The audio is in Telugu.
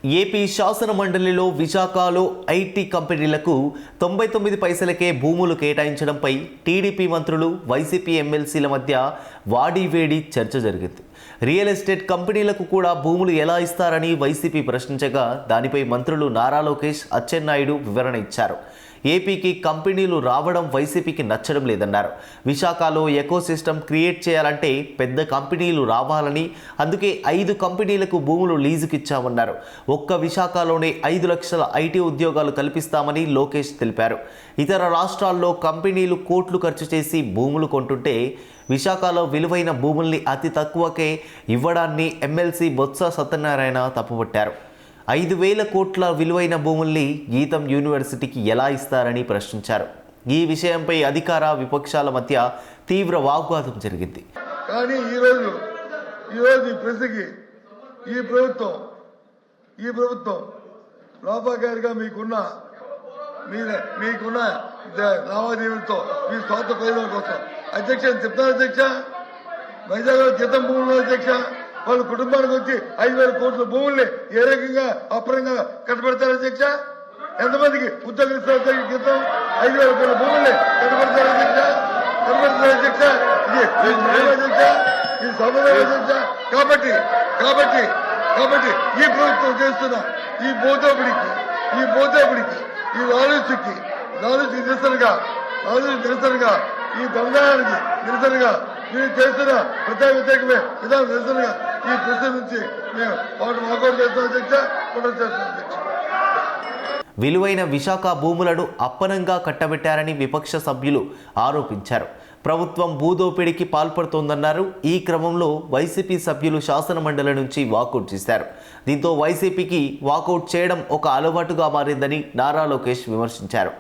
ఏపీ శాసన మండలిలో విశాఖలో ఐటీ కంపెనీలకు 99 పైసలకే భూములు కేటాయించడంపై టీడీపీ మంత్రులు వైసీపీ ఎమ్మెల్సీల మధ్య వాడివేడి చర్చ జరిగింది. రియల్ ఎస్టేట్ కంపెనీలకు కూడా భూములు ఎలా ఇస్తారని వైసీపీ ప్రశ్నించగా దానిపై మంత్రులు నారా లోకేష్, అచ్చెన్నాయుడు వివరణ ఇచ్చారు. ఏపీకి కంపెనీలు రావడం వైసీపీకి నచ్చడం లేదన్నారు. విశాఖలో ఎకోసిస్టమ్ క్రియేట్ చేయాలంటే పెద్ద కంపెనీలు రావాలని, అందుకే 5 కంపెనీలకు భూములు లీజుకి ఇచ్చామన్నారు. ఒక్క విశాఖలోనే 5 లక్షల ఐటీ ఉద్యోగాలు కల్పిస్తామని లోకేష్ తెలిపారు. ఇతర రాష్ట్రాల్లో కంపెనీలు కోట్లు ఖర్చు చేసి భూములు కొంటుంటే విశాఖలో విలువైన భూముల్ని అతి తక్కువకే ఇవ్వడాన్ని ఎమ్మెల్సీ బొత్స సత్యనారాయణ తప్పుపట్టారు. 5,000 కోట్ల విలువైన భూముల్ని గీతం యూనివర్సిటీకి ఎలా ఇస్తారని ప్రశ్నించారు. ఈ విషయంపై అధికార విపక్షాల మధ్య తీవ్ర వాగ్వాదం జరిగింది. కానీ ఈరోజు ఈ ప్రభుత్వం లోపాకారిగా మీకున్న లావాదేవీలతో మీ స్వార్థ ప్రయోజనం కోసం అధ్యక్ష చెప్తారు. అధ్యక్ష వైజాగ్లో క్రితం భూములు అధ్యక్ష వాళ్ళ కుటుంబానికి వచ్చి 5,000 కోట్ల భూముల్ని ఏ రకంగా అపరంగా కట్టబెడతారు అధ్యక్ష? ఎంతమందికి ఉద్యోగం ఇస్తారు క్రితం 5,000 కోట్ల భూముల్ని కట్టబెడతారు అధ్యక్ష? అధ్యక్ష ఇది సమాధానం అధ్యక్ష. కాబట్టి ఈ ప్రభుత్వం చేస్తున్న ఈ బోధోపిడికి ఈ లాలూచికి నిరసనగా ఈ దందానికి నిరసనగా మీరు చేస్తున్న వ్యతిరేకమే విధానం నిరసనగా ఈ ప్రశ్న నుంచి మేము వాకౌట్ చేస్తాం అధ్యక్ష. విలువైన విశాఖ భూములను అప్పనంగా కట్టబెట్టారని విపక్ష సభ్యులు ఆరోపించారు. ప్రభుత్వం భూదోపిడికి పాల్పడుతోందన్నారు. ఈ క్రమంలో వైసీపీ సభ్యులు శాసన మండలి నుంచి వాకౌట్ చేశారు. దీంతో వైసీపీకి వాకౌట్ చేయడం ఒక అలవాటుగా మారిందని నారా లోకేష్ విమర్శించారు.